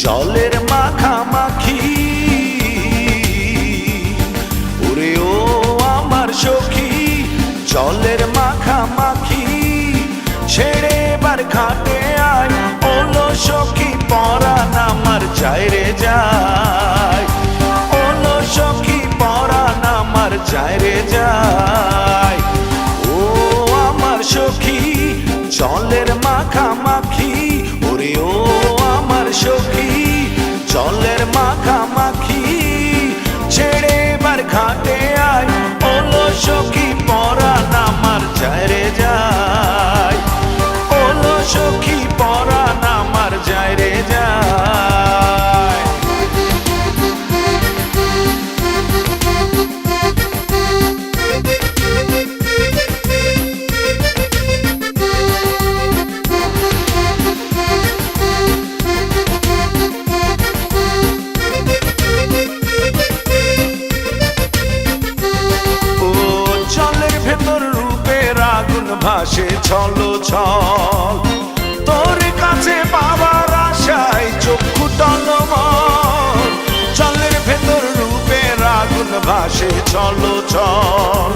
জলের মাখামাখি ওরে ও আমার সখী, জলের মাখামাখি ছেড়ে এবার ঘাটে আয়, ওলো সখী পরাণ আমার যায় রে যায়, ওলো সখী পরাণ আমার যায় রে যায়। ও আমার সখী জলের মাখামাখি ওরে ও আমার সখী, জলের মাখামাখি ছেড়ে এবার ঘাটে আয়, ওলো সখী পরাণ আমার যায় রে যায়, ওলো সখী পরাণ আমার যায় রে যায়। ভাসে ছলো ছল তোর কাছে পাওয়ার আশায় চক্ষু টলমল, জলের ভেতর রূপের আগুন ভাসে ছলো ছল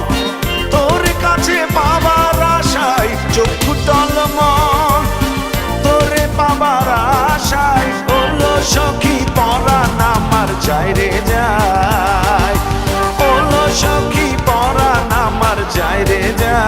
তোর কাছে পাওয়ার আশায় চক্ষু টলমল, তোরে পাওয়ার আশায় ওলো সখী পরাণ আমার যায় রে যায়, ওলো সখী পরাণ আমার যায় রে যায়।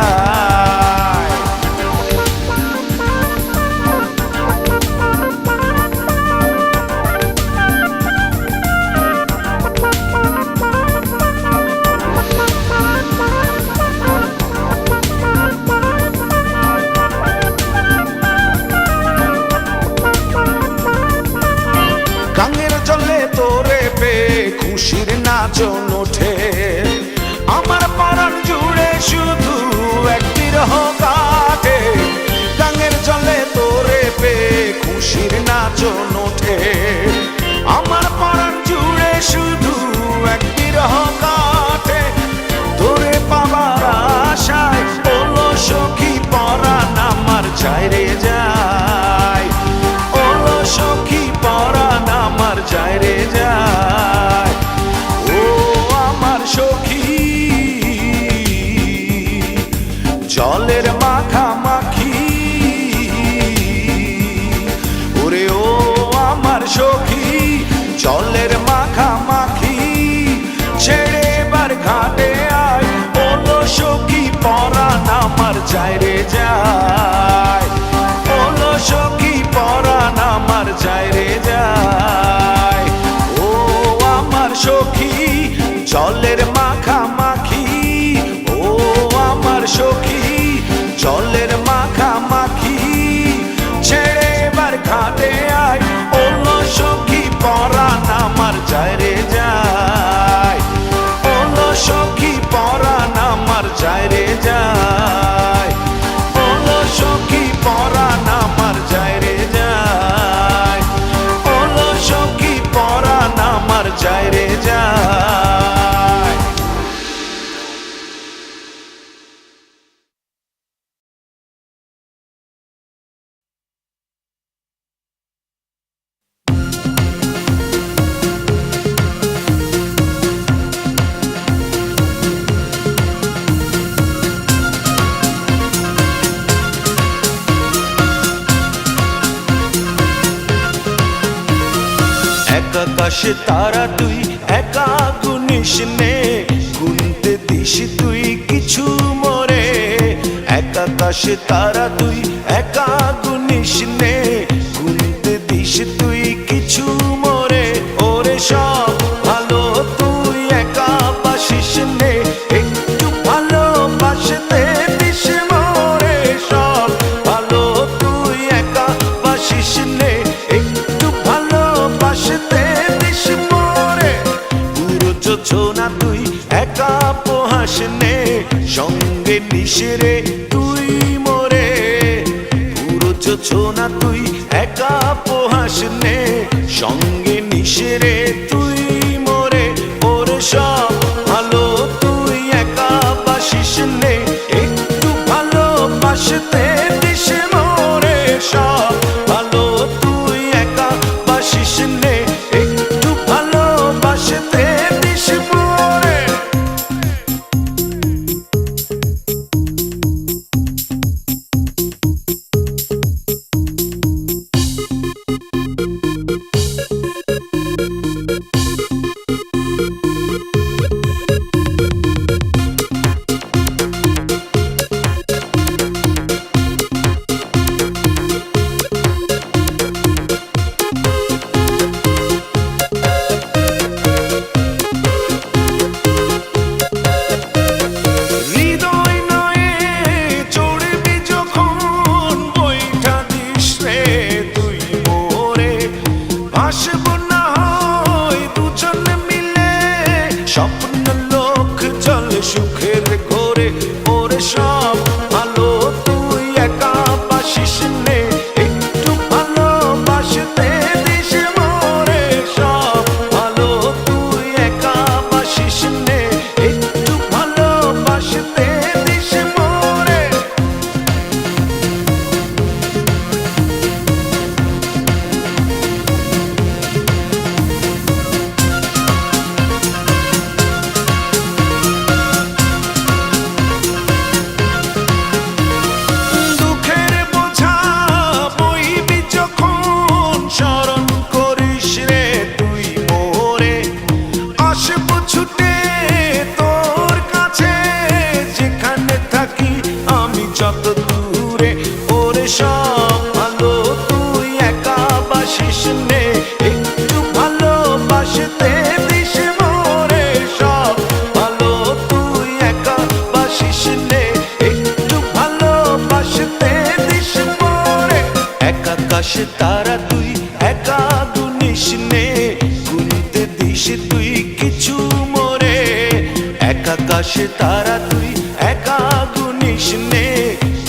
গাঙের জলে তোরে পেয়ে খুশির নাচন ওঠে, আমার পরাণ জুড়ে শুধু এক বিরহ কাটে, গাঙের জলে তোরে পেয়ে খুশির নাচন ওঠে, আমার পরাণ জুড়ে শুধু এক বিরহ কাটে, তোরে পাবার আশায় ওলো সখী পরাণ আমার যায় রে যায়, ওলো সখী পরাণ আমার যায় রে যায়। ও আমার সখী জলের মাখামাখি ওরে ও আমার সখী, জলের মাখামাখি ছেড়ে এবার ঘাটে আয়, ওলো সখী পরাণ আমার যায় রে যায়, ওলো সখী পরাণ আমার যায় রে যায়। ও আমার সখী জলের মাখামাখি, ও আমার সখী জলের মাখামাখি ছেড়ে এবার ঘাটে আয়, ওলো সখী পরাণ আমার যায় রে যায়, ওলো সখী পরাণ আমার যায় রে যায়, ওলো সখী পরাণ আমার যায় রে যায়, ওলো সখী পরাণ আমার যায় রে যায়। আকাশে তারা তুই একা গুনিস নে, গুনতে দিস তুই কিছু মরে, এক আকাশে তারা তুই একা গুনিস নে, গুনতে দিস তুই কিছু মরে, ওরে সব ভালো তুই একা বাসিস নে, একটু ভালোবাসতে দিস মরে, সব ভালো তুই একা বাসিস নে, একটু ভালোবাসতে দিস মরে, পুরো যোজনা তুই একা উপহাস নে, সঙ্গে নিশরে তুই মোরে। পুরো যোছনা তুই একা উপহাস নে, সঙ্গে নিশরে তুই মোরে। ওরে সব ভালো তুই একা বাসিস নে, একটু ভালোবাসতে দিস মোরে। সব ভালো তুই একা বাসিস নে, একটু ভালোবাসতে দিস মোরে। স্বপ্ন লোক চলে সুখের ঘরে। ওরে সব ভালো তুই একা বাসিস নে, একটু ভালোবাসতে দিস মোরে। সব ভালো তুই একা বাসিস নে, একটু ভালোবাসতে দিস মোরে। যত দূরে ওরে সব ভালো তুই একা বাসিস নে, একটু ভালোবাসতে দিস মোরে। সব ভালো তুই একা বাসিস নে, একটু ভালোবাসতে দিস মোরে। এক আকাশে তারা তুই একা গুনিস নে, গুনতে দিস তুই কিছু মোরে। এক আকাশে তারা তুই একা গুনিস নে,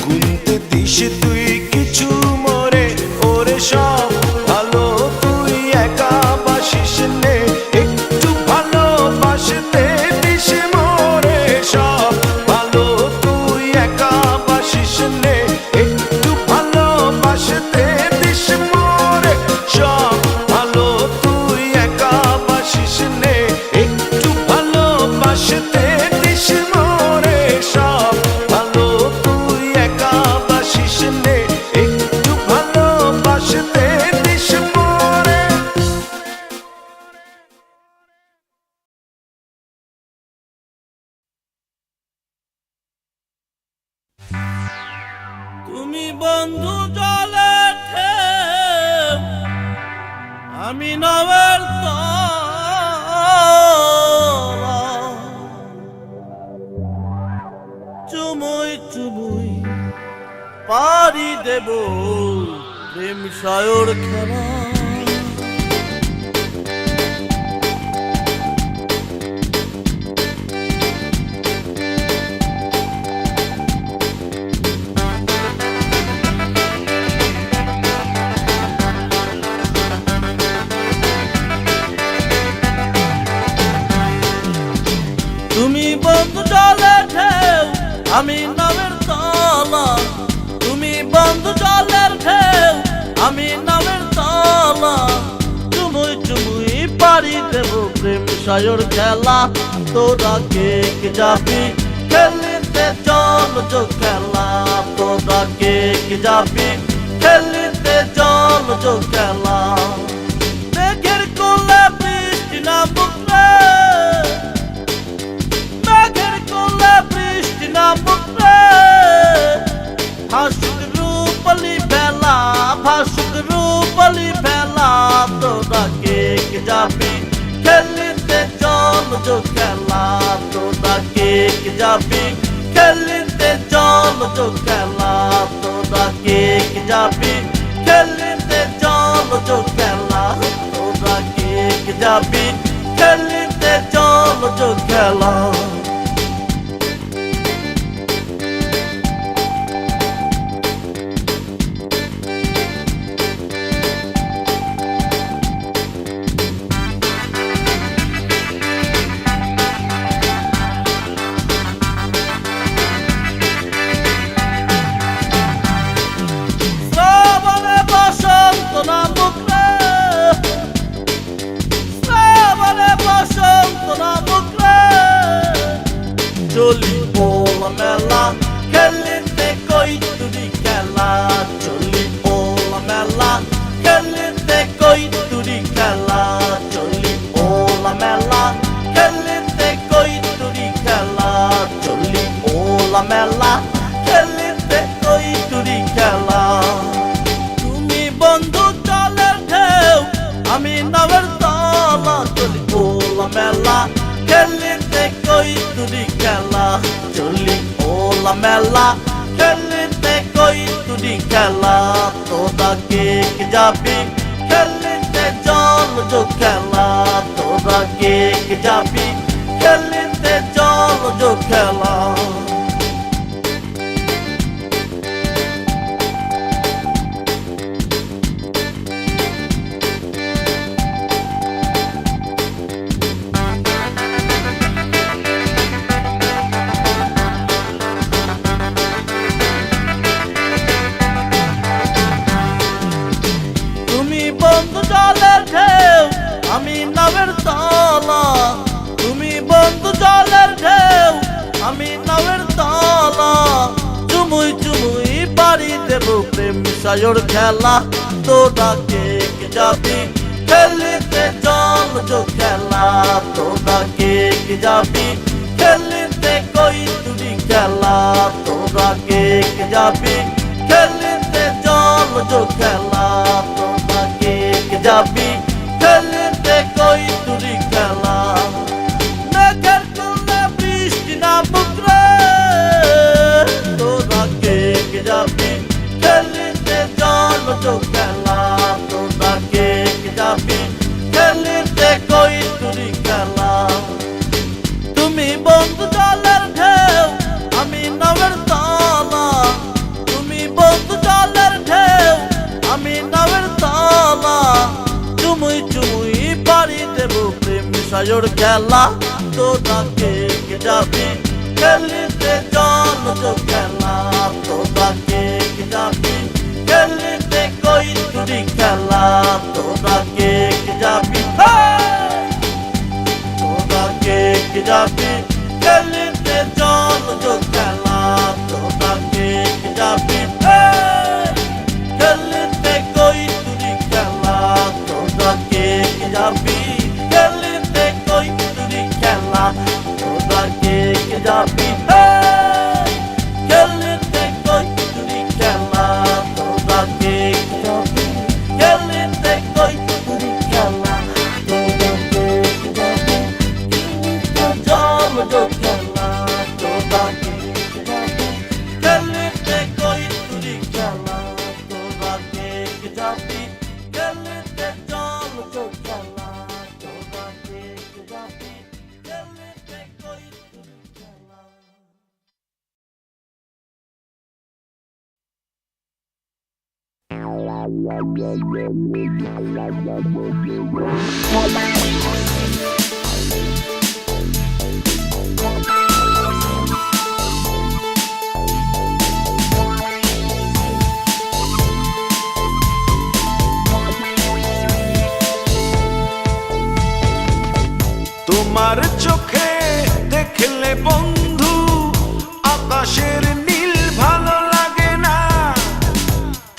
গুনতে দিস তুই কিছু মোরে। ওরে সব ভালো তুই একা বাসিস নে, একটু ভালোবাসতে দিস মোরে। সব ভালো তুই একা বাসিস নে, একটু ভালোবাসতে দিস মোরে। সব ভালো তুই একা বাসিস নে, একটু ভালোবাসতে দিস মোরে। সব ভালো তুই একা বাসিস নে, একটু ভালোবাসতে দিস মোরে। তুমি বন্ধু জলে ঢেউ, আমি নাবের তলা। চুমুই চুমুই পারি দেব প্রেম সায়র খেলা। তুমি বন্ধু জলে ঢেউ, আমি নামের তলা। তুমি বন্ধু জলের ঢেউ, আমি নামের তলা। চুমুই চুমুই পারি দেব প্রেম সায়র খেলা। তোরা কে কে যাবি খেলিতে চল যো খেলা। তোরা কে কে যাবি খেলিতে চল যো খেলা। মেঘের কোলে বৃষ্টি নামুক রে, মেঘের কোলে বৃষ্টি নামুক রে। ভাসুক রূপলি ভেলা, ভাসুক রূপলি ভেলা। তোরা কে কে যাবি খেলিতে চল যো খেলা। তোরা কে কে যাবি খেলিতে চল যো খেলা। তোরা কে কে যাবি খেলিতে চল যো খেলা। তোরা কে কে যাবি খেলিতে চল যো খেলা। খেলিতে কই তুরি খেলা চলি ওলা মেলা খেলিতে কই তুরি খেলা তোরা কে যাবি খেলিতে চল যো খেলা তোরা কে যাবি খেলিতে চল যো খেলা বন্ধু জলের ঢেউ আমি নাবের তলা তুমি বন্ধু জলের ঢেউ আমি নাবের তলা চুমুই চুমুই বাড়ি দেব প্রেম সায়র খেলা তোরা কে যাবি খেলিতে চল যো খেলা তোরা কে যাবি খেলিতে কই তুরি খেলা তোরা কে যাবি খেলিতে চল যো খেলা যাবি খেলিতে কই তুরি খেলা মেঘের কোলে বৃষ্টি নামুক রে তোরা কে যাবি খেলিতে চল যো খেলা তোরা কে যাবি খেলিতে কই তুরি খেলা তুমি বন্ধু জলের ঢেউ আমি নাবের তলা তুমি বন্ধু জলের ঢেউ আমি নাবের তলা চুমুই চুমুই বাড়ি দেব প্রেম সায়র খেলা তোরা কে যাবি খেলিতে চল যো খেলা তোরা কে যাবি খেলিতে কই তুরি খেলা তোরা কে যাবি তোরা কে যাবি খেলিতে চল যো খেলা তোরা কে যাবি খেলিতে কই তুরি খেলা তোরা কে যাবি খেলিতে কই তুরি খেলা তোরা কে যাবি খেলিতে কই তুরি খেলা তোরা কে যাবি খেলিতে কই তুরি খেলা তোরা কে যাবি চল যো খেলা তোরা কে যাবি খেলিতে কই তুরি খেলা তোরা কে যাবি খেলিতে চল যো খেলা তোরা কে যাবি খেলিতে কই তুরি খেলা তোমার চোখে দেখলে বন্ধু আকাশের নীল ভালো লাগে না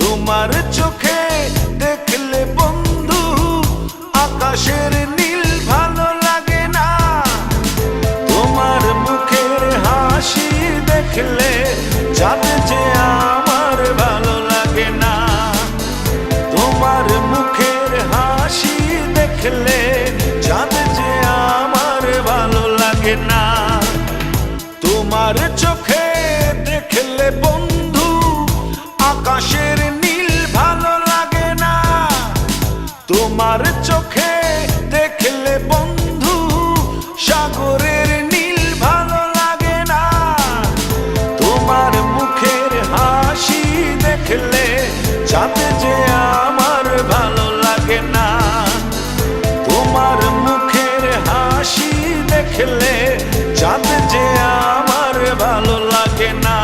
তোমার চোখে দেখলে বন্ধু আকাশের নীল ভালো লাগে না তোমার মুখের হাসি দেখলে যাতে যে আমার ভালো লাগে না তোমার মুখের হাসি দেখলে যাতে যে আমার ভালো লাগে না তোমার চোখে দেখলে বন্ধু আকাশের নীল ভালো লাগে না তোমার চোখে দেখলে বন্ধু সাগরের নীল ভালো লাগে না তোমার মুখের হাসি দেখলে যাতে যে আমার ভালো লাগে না তোমার মুখের হাসি দেখলে যাতে যে আমার ভালো লাগে না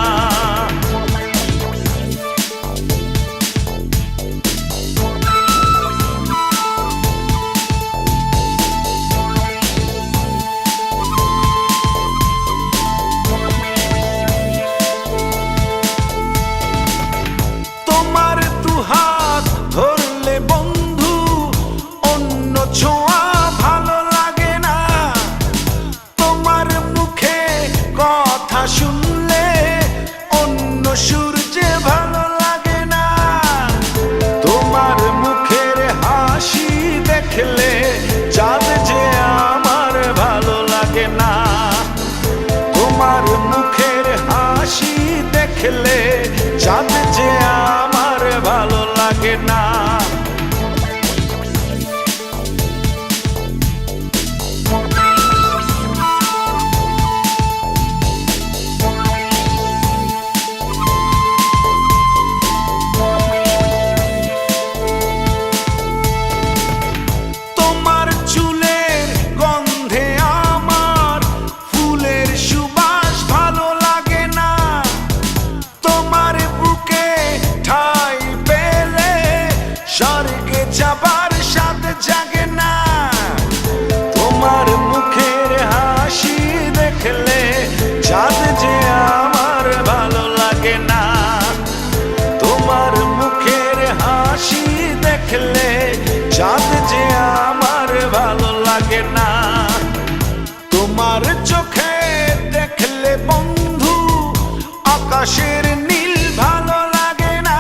আকাশের নীল ভালো লাগে না,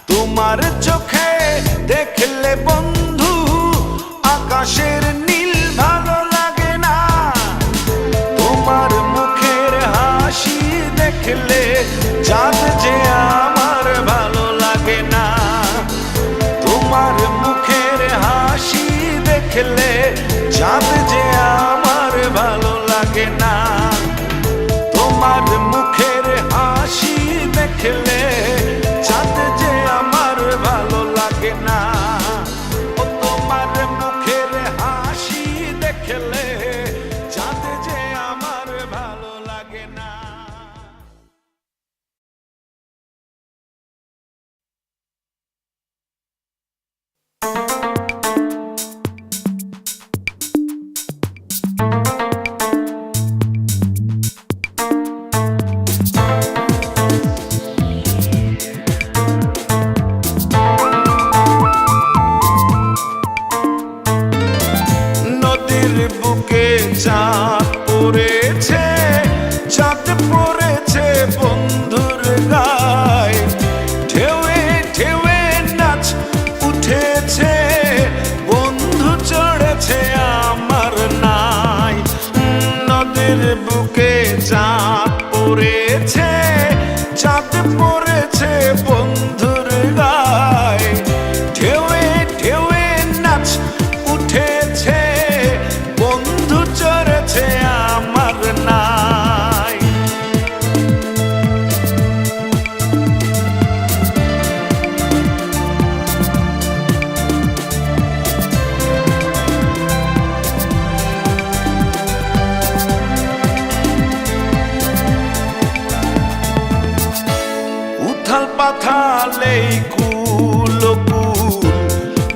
তোমার চোখে দেখলে বন্ধু আকাশের নীল ভালো লাগে না। তোমার মুখের হাসি দেখলে চাঁদ যে আমার ভালো লাগে না, তোমার মুখের হাসি দেখলে চাঁদ যে আমার ভালো লাগে না, তোমার মুখের হাসি দেখলে চাঁদ যে আমার ভালো লাগে না, ও তোমার মুখের হাসি দেখলে চাঁদ যে আমার ভালো লাগে না। নদীর বুকে চাঁদ পড়েছে, চাঁদ পড়েছে বন্ধুর গায়ে, ঢেউয়ে ঢেউয়ে নাচ উঠেছে, বন্ধু চড়েছে আমার নাই। নদীর বুকে চাঁদ পড়েছে, চাঁদ পড়েছে বন্ধুর গায়ে, ঢেউয়ে ঢেউয়ে নাচ উঠেছে, বন্ধু চড়েছে আমার নাই। উথাল পাথালে কুল কুল,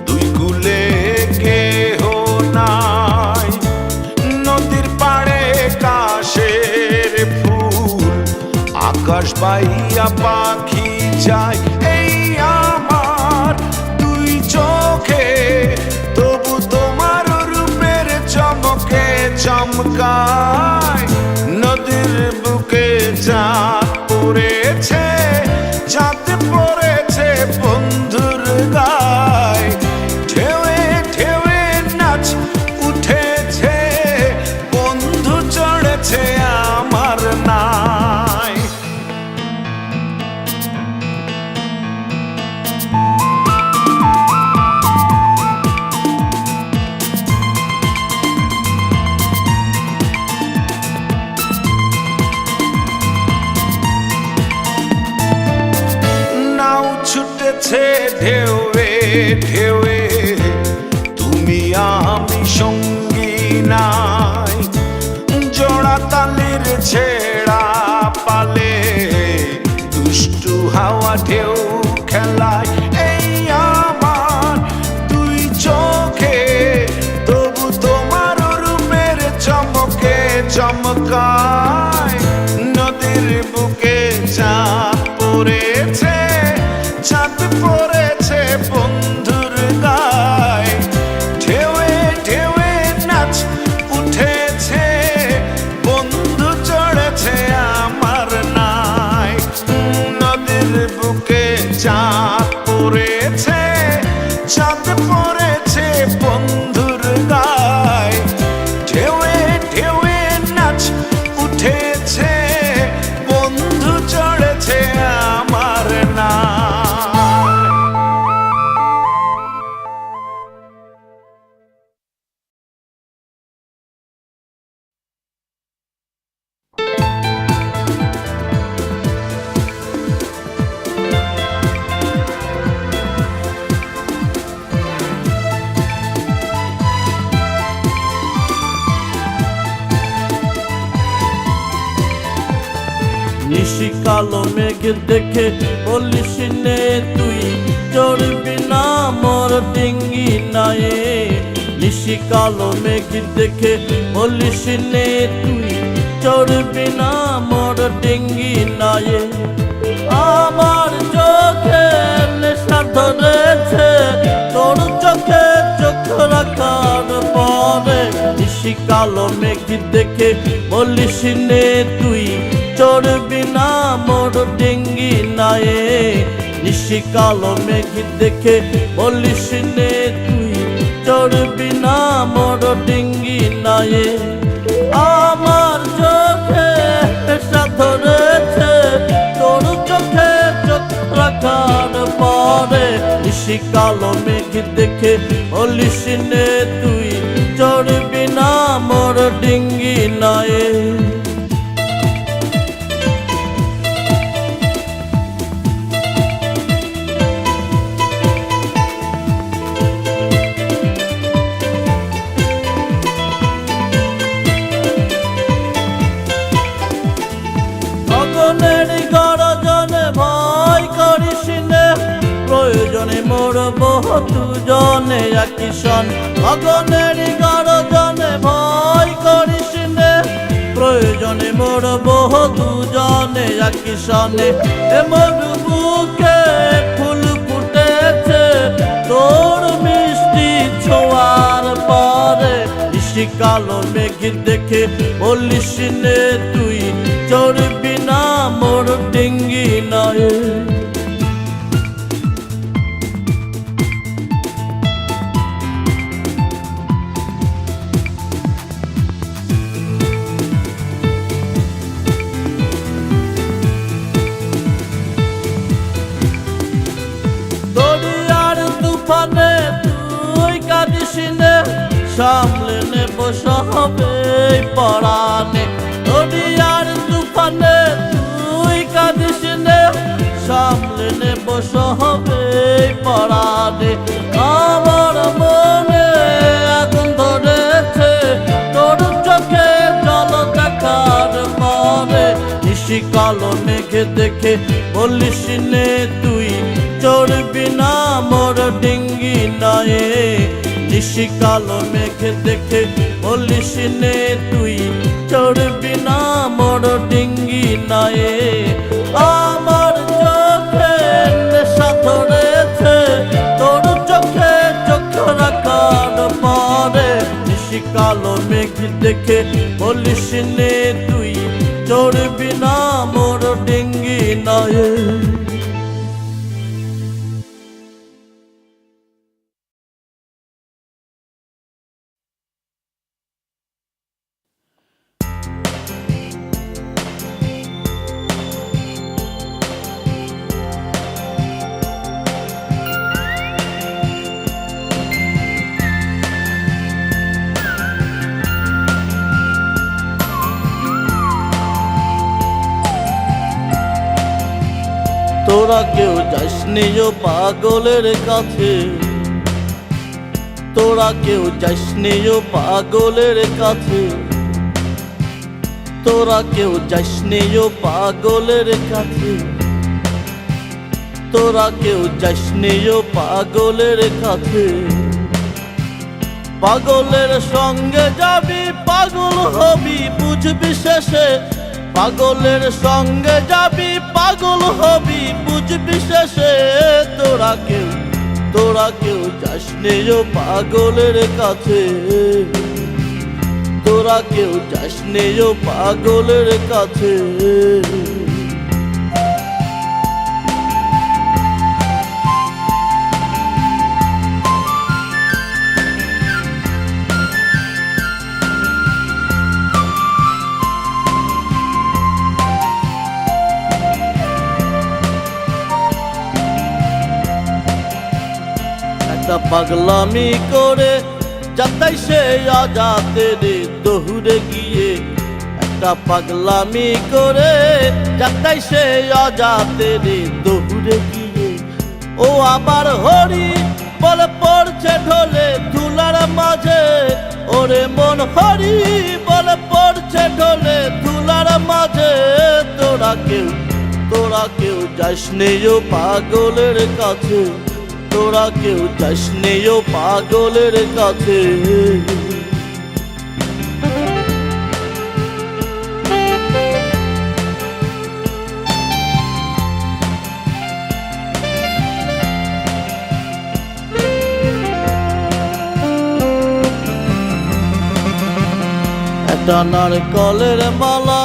দুই কুলে কেহ নাই, নদীর পাড়ে কাশের ফুল, আকাশ বাইয়া পাখি যায়, এই আমার দুই চোখে, তবু তোমার রূপের চমকে চমকায়। নদীর বুকে চাঁদ পড়েছে, চাঁদ পড়েছে বন্ধুর গায়ে, ঢেউয়ে ঢেউয়ে নাচ উঠেছে, বন্ধু চড়েছে আমার নাই। নাও ছুটেছে ঢেউয়ে ঢেউয়ে, তুমি আমি সঙ্গী নাই, জোড়া তালির ছেড়া পালে, দুষ্টু হাওয়া ঢেউ খেলায়, এই আমার দুই চোখে, তবু তোমার রূপের চমকে চমকায়। নদীর বুকে চাঁদ পড়েছে, চাঁদ পড়েছে বন্ধুর গায়ে, ঢেউয়ে ঢেউয়ে নাচ উঠেছে, বন্ধু চড়েছে আমার নাই। নদীর বুকে চাঁদ পড়েছে, চাঁদ পড়েছে বন্ধুর গায়ে, ঢেউয়ে ঢেউয়ে নাচ উঠেছে, বন্ধু চড়েছে আমার নাই। নিশি কালো মেঘ দেখে বলিস নে তুই, চড়বি না মোর ডিঙ্গি নায়ে। নিশি কালো মেঘ দেখে বলিস নে তুই, চড়বি না মোর ডিঙ্গি নায়ে। আমার চোখে নেশা ধরেছে, তোর চোখে চোখ রাখার পরে। নিশি কালো মেঘ দেখে বলিস নে তুই, চড়বি না মোর ডিঙ্গি নায়ে। নিশি কালো মেঘ দেখে বলিস নে তুই চড়বি না মোর ডিঙ্গি নায়ে। আমার চোখে নেশা ধরেছে তোর চোখে চোখ রাখার পরে। নিশি কালো মেঘ দেখে বলিস নে তুই চড়বি না মোর ডিঙ্গি নায়ে। গগনের গরজনে ভয় করিস নে, প্রয়োজনে মরব দুজনে একই সন। গগনের গরজনে ভয় করিস নে, প্রয়োজনে মরব দুজনে একই সনে। এ মোর বুকে ফুল ফুটেছে তোর মিষ্টি ছোঁয়ার পরে। নিশি কালো মেঘ দেখে বলিস নে তুই চড়বি না মোর ডিঙ্গি নায়ে। দরিয়ার তুফানে তুই কাঁদিস নে, সামলে নেব সবে পরাণে। দরিয়ার তুফানে তুই কাঁদিস নে, সামলে নেব সবে পরাণে। আমার মনে আগুন ধরেছে তোর চোখে জল দেখার পরে। নিশি কালো মেঘ দেখে বলিস নে তুই চড়বি না মোর ডিঙ্গি নায়ে। নিশি কালো মেঘ দেখে বলিস নে তুই চড়বি না মোর ডিঙ্গি নায়ে। আমার চোখে নেশা ধরেছে তোর চোখে চোখ রাখার পরে। নিশি কালো মেঘ দেখে বলিস নে তুই চড়বি না মোর ডিঙ্গি নায়ে। তোরা কেউ যাস নিও পাগলের কাছে, তোরা কেউ যাস নিও পাগলের কাছে। তোরা কেউ যাস নিও পাগলের কাছে, তোরা কেউ যাস নিও পাগলের কাছে। পাগলের সঙ্গে যাবি পাগল হবি বুঝবি শেষে। পাগলের সঙ্গে যাবি পাগল হবি বুঝবি শেষে। তোরা কেউ যাস নিও পাগলের কাছে, তোরা কেউ যাস নিও পাগলের কাছে। একটা পাগলামি করে যাতাই সে আজাতের দৌড়ে গিয়ে। একটা পাগলামি করে যাতাই সে আজাতের দৌড়ে গিয়ে। ও আবার হরি বলে পড়ছে ঢোলে ধুলার মাঝে। ওরে মন হরি বলে পড়ছে ঢোলে ধুলার মাঝে। তোরা কেউ যাস নিও পাগলের কাছে, তোরা কেউ যাস নিও পাগলের কাছে। একটা নারকলের মালা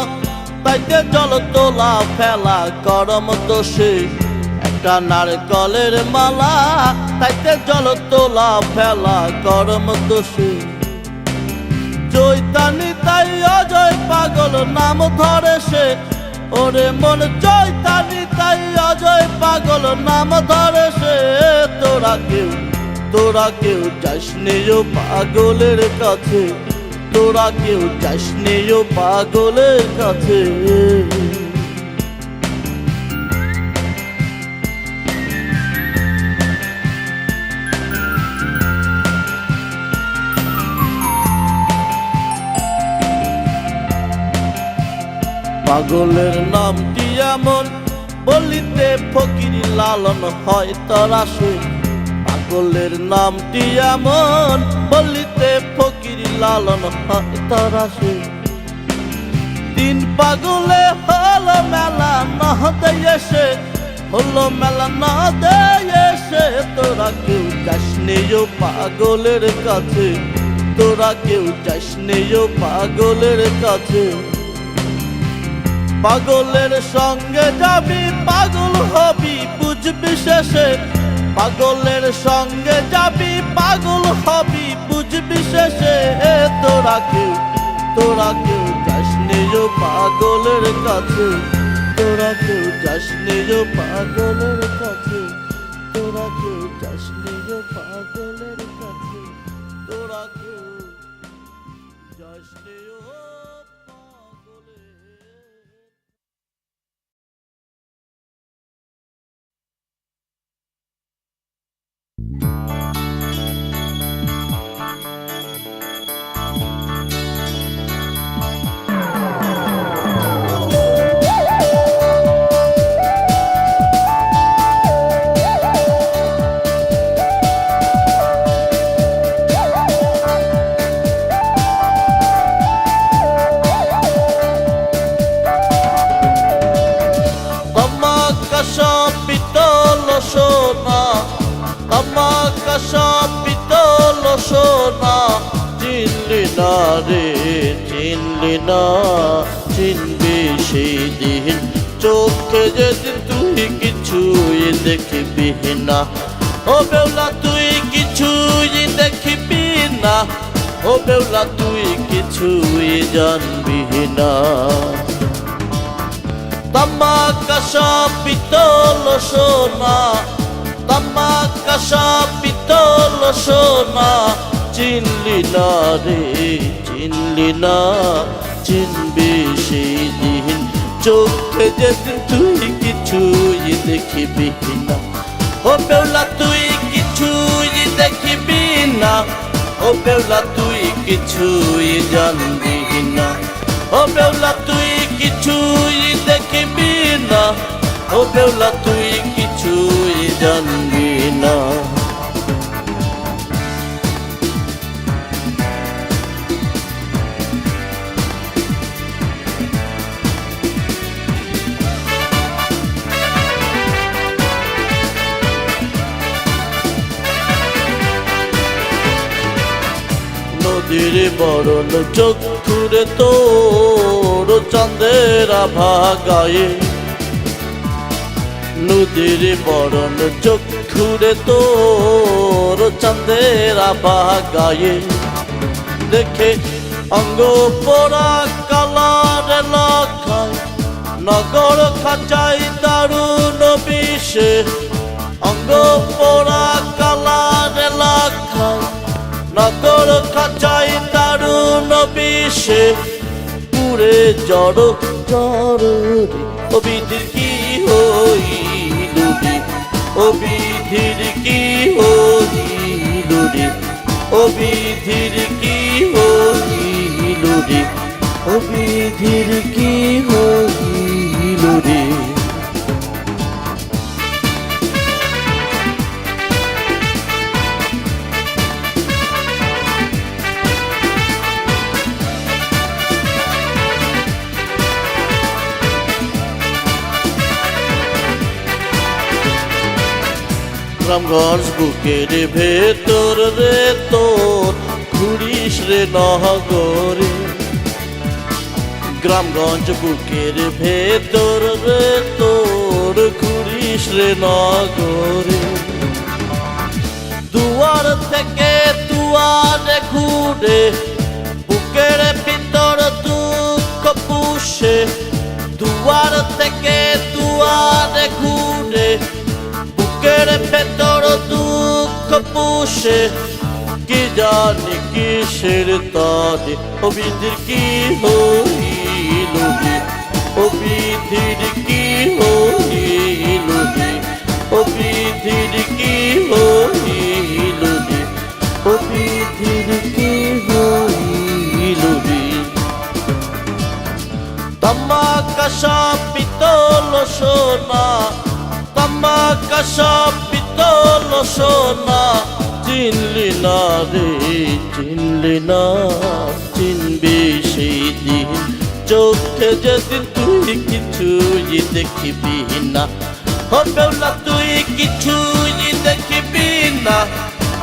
তাইতে জল তোলা ফেলা করম দোষে একটা নারকলের মালা তাইতে জল তোলা ফেলা করম দোষে চৈতানি তাই অজয় পাগল নাম ধরে সে ওরে মন চৈতানি তাই অজয় পাগল নাম ধরে সে তোরা কেউ যাস নেও পাগলের কাছে তোরা কেউ যাস নেও পাগলের কাছে পাগলের নামটি এমন বলিতে ফকির লালন হয় তারা সে পাগলের নামটি এমন বলিতে ফকির লালন হয় তারা সে তিন পাগলে হলো মেলা না দেশে হলো মেলা না দেশে তোরা কেউ যাস নেও পাগলের কাছে তোরা কেউ যাস নেও পাগলের কাছে পাগলের সঙ্গে যাবি পাগল হবি বুঝবি শেষে পাগলের সঙ্গে যাবি পাগল হবি বুঝবি শেষে তোরা কেউ যাস নেও পাগলের কাছে তোরা কেউ যাস নেও পাগলের কাছে তোরা কেউ যাস নেও পাগলের কাছে তোরা কেউ যাস নেও সব পিতল সোনা চিনলি না রে চিনলি না চিনবি সেই দিন চোখে যেদিন তুই কিছুই দেখবি না ও বেউলা তুই কিছুই দেখবি না ও বেউলা তুই কিছুই জানবি না তামাকা সব পিতল সোনা তামাকা সব পিতল সোনা চিনলি না রে চিনলি না চিনবি সেই দিন চোখে যেদিন তুই কিছুই দেখবি না ও বেউলা তুই কিছুই দেখবি না ও বেউলা তুই কিছুই জানবি না ও বেউলা তুই কিছুই দেখবি না ও বেউলা তুই কিছুই জানবি না নদীর বরণ চক্ষুরে তোর চাঁদের আভা গায়ে নদীর বরণ চক্ষুরে তোর চাঁদের আভা গায়ে দেখে অঙ্গ পোড়া কালার লখায় নগর খাঁচাই দারুণ বিষে অঙ্গ পোড়া কালার লখায় নগর খাঁচাই দারুণ বিষে পুরে জড় জড় ও বিধির কি হইল রে ও বিধির কি হইল রে ও বিধির কি হইল রে ও বিধির কি হইল রে রামগঞ্জ বুকের ভেতর রে তোর ঘুরিস রে নহগরে গ্রামগঞ্জ বুকের ভেতর রে তোর ঘুরিস রে নগরে, দুয়ার থেকে দুয়ারে ঘুরে বুকের ভিতর দুঃখ পুষে, দুয়ার থেকে দুয়ারে ঘুরে বুকের ভেতর দুঃখ পুষে, কি জানি কিসের তরে ও বিধির কি হইল রে, ও বিধির কি হইল রে, ও বিধির কি হইল রে, ও বিধির কি হইল রে। তামাকা সব পিতল সোনা, তামাকা সব পিতল সোনা, চিনলি না রে চিনলি না, চিনবি সেই দিন চোখে যেদিন তুই কিছুই দেখবি না, ও বেউলা তুই কিছুই দেখবি না,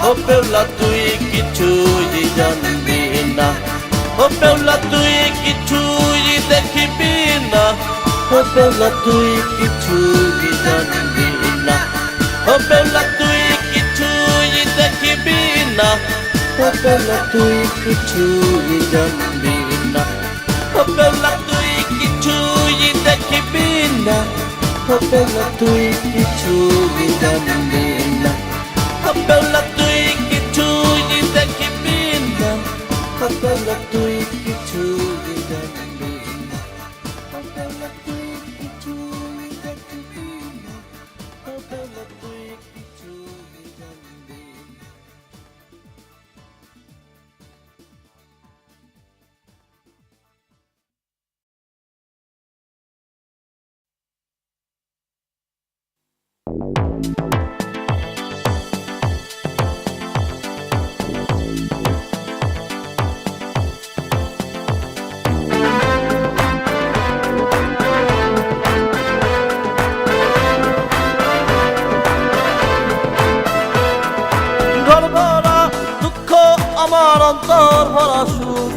ও বেউলা তুই কিছুই জানবি না, ও বেউলা তুই কিছুই দেখবি না, ও বেউলা তুই কিছুই জানবি না, ও বেউলা তুই কিছুই দেখবি না, ও বেউলা তুই কিছুই জানবি না, ও বেউলা তুই কিছুই দেখবি না, ও বেউলা তুই কিছুই জানবি না, ও বেউলা তুই কিছুই দেখবি না, ও বেউলা তুই কিছুই জানবি না, ও বেউলা তুই কিছুই দেখবি না, ও বেউলা তুই কিছুই জানবি না। ঘর ভরা দুঃখ আমার অন্তর ভরা সুখ,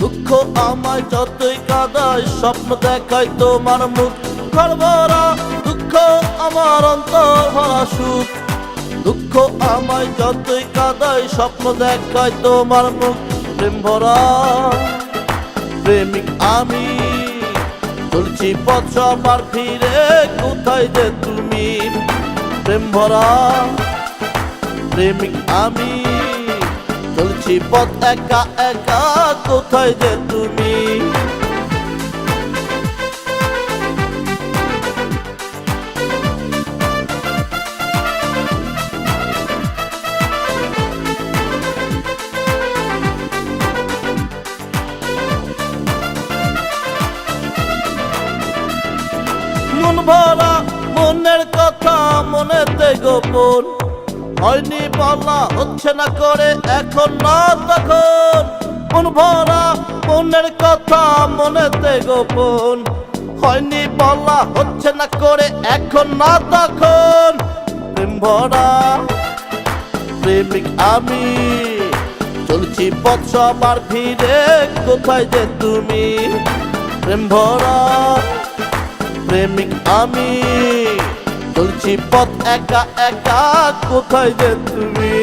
দুঃখ আমায় যতই কাঁদায় স্বপ্ন দেখায় তোমার মুখ, ঘর ভরা দুঃখ আমার অন্তর ভরা সুখ, দুঃখ আমায় যতই কাঁদায় স্বপ্ন দেখায় তোমার মুখ, প্রেম ভরা প্রেমিক আমি চলছি পথ আমার ফিরে, কোথায় যে তুমি, প্রেম ভরা প্রেমিক আমি চলছি পথ একা একা, কোথায় যে তুমি। মন ভরা মনের কথা মনেতে গোপন, হয়নি বলা হচ্ছে না করে এখন না তখন, মন ভরা মনের কথা মনেতে গোপন, হয়নি বলা হচ্ছে না করে এখন না তখন, প্রেম ভরা প্রেমিক আমি চলছি পথ সবার ভিড়ে, কোথায় যে তুমি, প্রেম ভরা প্রেমিক আমি চলছি পথ একা একা, কোথায় যে তুমি।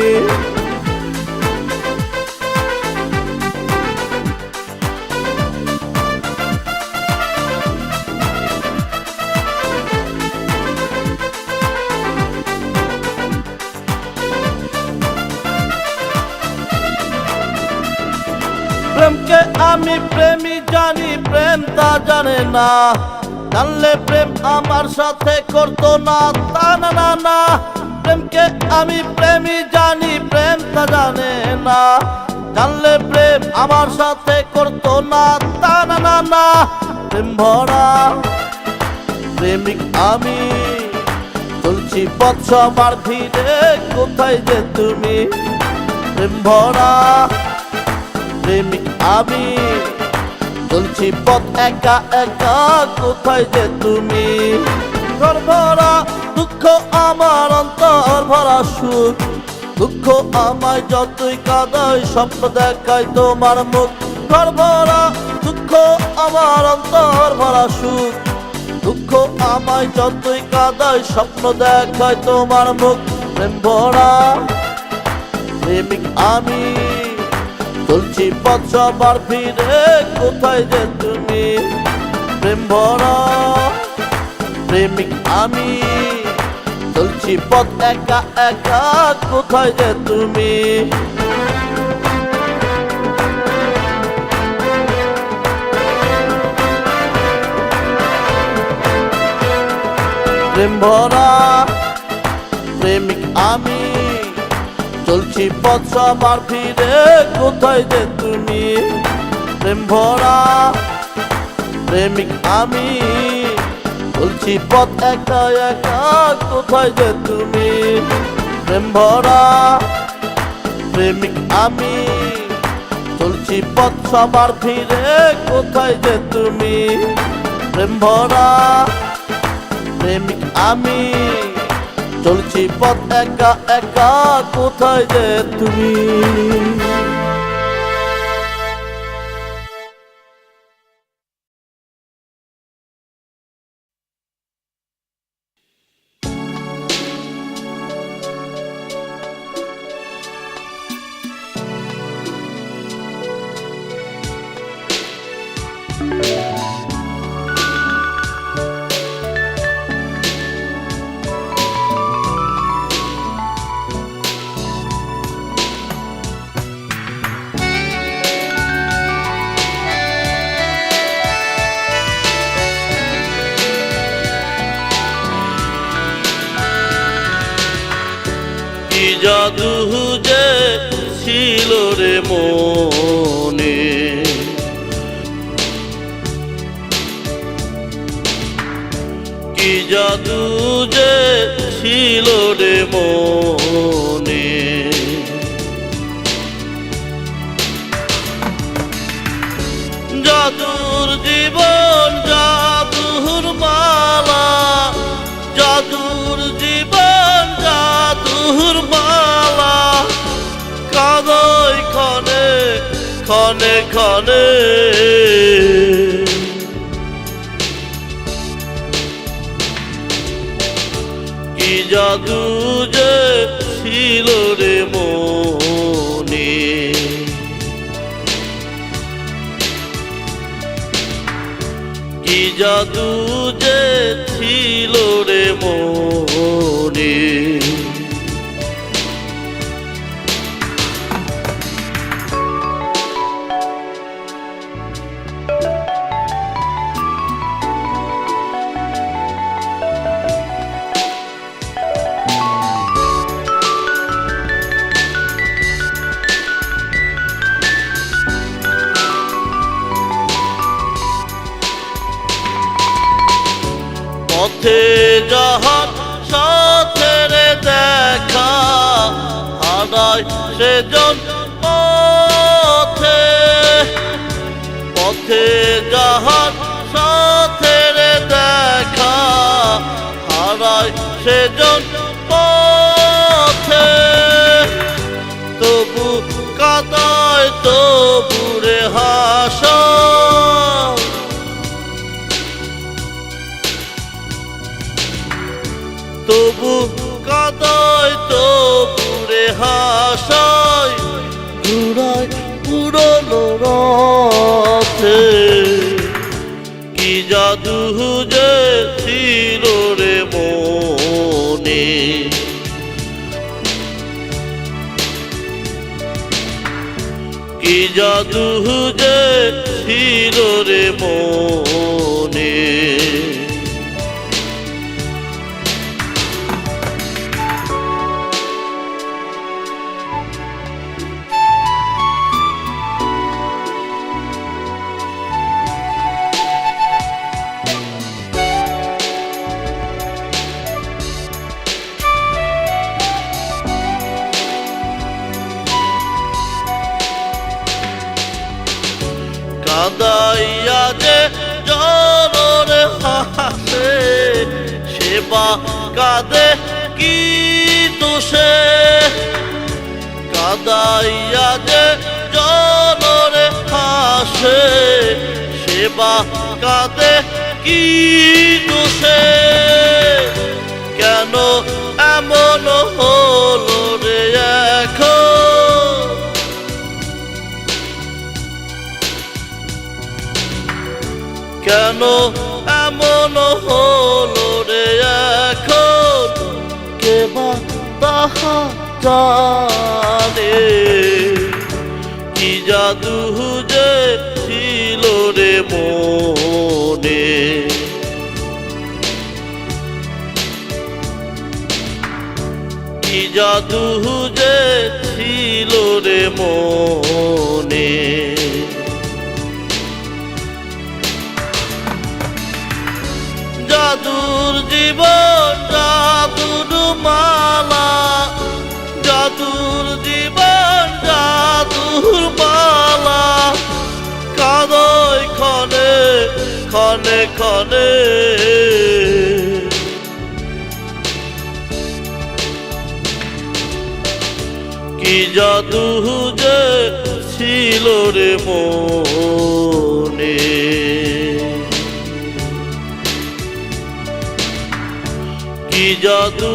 প্রেমকে আমি প্রেমী জানি, প্রেম তা জানে না, জানলে প্রেম আমার সাথে করতো না, তা না না না, প্রেমকে আমি প্রেমী জানি, প্রেম তা জানে না, জানলে প্রেম আমার সাথে করতো না, তা না না না, প্রেম ভরা প্রেমিক আমি চলছি পথ সবার ভিড়ে, কোথায় যে তুমি, প্রেম ভরা প্রেমিক আমি চলছি পথ একা একা, কোথায় যে তুমি। ঘর ভরা দুঃখ আমার অন্তর ভরা সুখ, দুঃখ আমায় যতই কাঁদায় স্বপ্ন দেখায় তোমার মুখ, ঘর ভরা দুঃখ, আমার অন্তর ভরা সুখ। দুঃখ আমায় যতই কাঁদায়, স্বপ্ন দেখায় তোমার মুখ। প্রেম ভরা প্রেমিক আমি, চলছি পথ সবার ফিরে, কোথায় যে তুমি? প্রেম ভরা প্রেমিক আমি, চলছি পথ একা একা, কোথায় যে তুমি? প্রেম ভরা প্রেমিক আমি, চলছি পথ সবার ফিরে, কোথায় যে তুমি? প্রেম ভরা প্রেমিক আমি, চলছি পথ একা একা, কোথায় যে তুমি? প্রেম ভরা প্রেমিক আমি, চলছি পথ সবার ফিরে, কোথায় যে তুমি? প্রেম ভরা প্রেমিক আমি, চলছি পথ একা একা, কোথায় যে তুমি? কি জাদু যে ছিল রে মনে, কি জাদু যে ছিল রে মনে। জাদুর জীবন জাদুর মালা, জাদুর জীবন জাদুর মালা, কাঁদই ক্ষণে ক্ষণে ক্ষণে। কি জাদু যে ছিল রে মনে, কি জাদু যে ছিল রে মনে। পথে যাহার সাথে রে দেখা, হারায় সেজন পথে। পথে যাহার সাথে রে দেখা, হারায় সেজন পথে। তবু কাদায় তবু রে হাসা, তবু কাদায় তবু রে হাসায়, ঘুরায় পুরনো রথে। কি জাদু যে ছিল রে মনে, কি জাদু যে ছিল রে মনে। কাদাইয়া যে জনরে হাসে, সেবা কাঁদে কি দোষে। কাদাইয়া যে জনরে হাসে, বা কাঁদে কি দোষে, কেন এমন হলো রে এখন, কেন এমন হলো রে এখন, কে বা তাহা জানে, কি জাদু যে ছিল রে মনে, কি জাদু যে ছিল রে মনে। জাদুর জীবন জাদুর মালা, জাদুর জীবন জাদুর মালা, কাদয় ক্ষণে ক্ষণে ক্ষণে, কি জাদু যে ছিল রে মনে, কি জাদু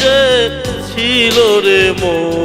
যে ছিল রে মনে।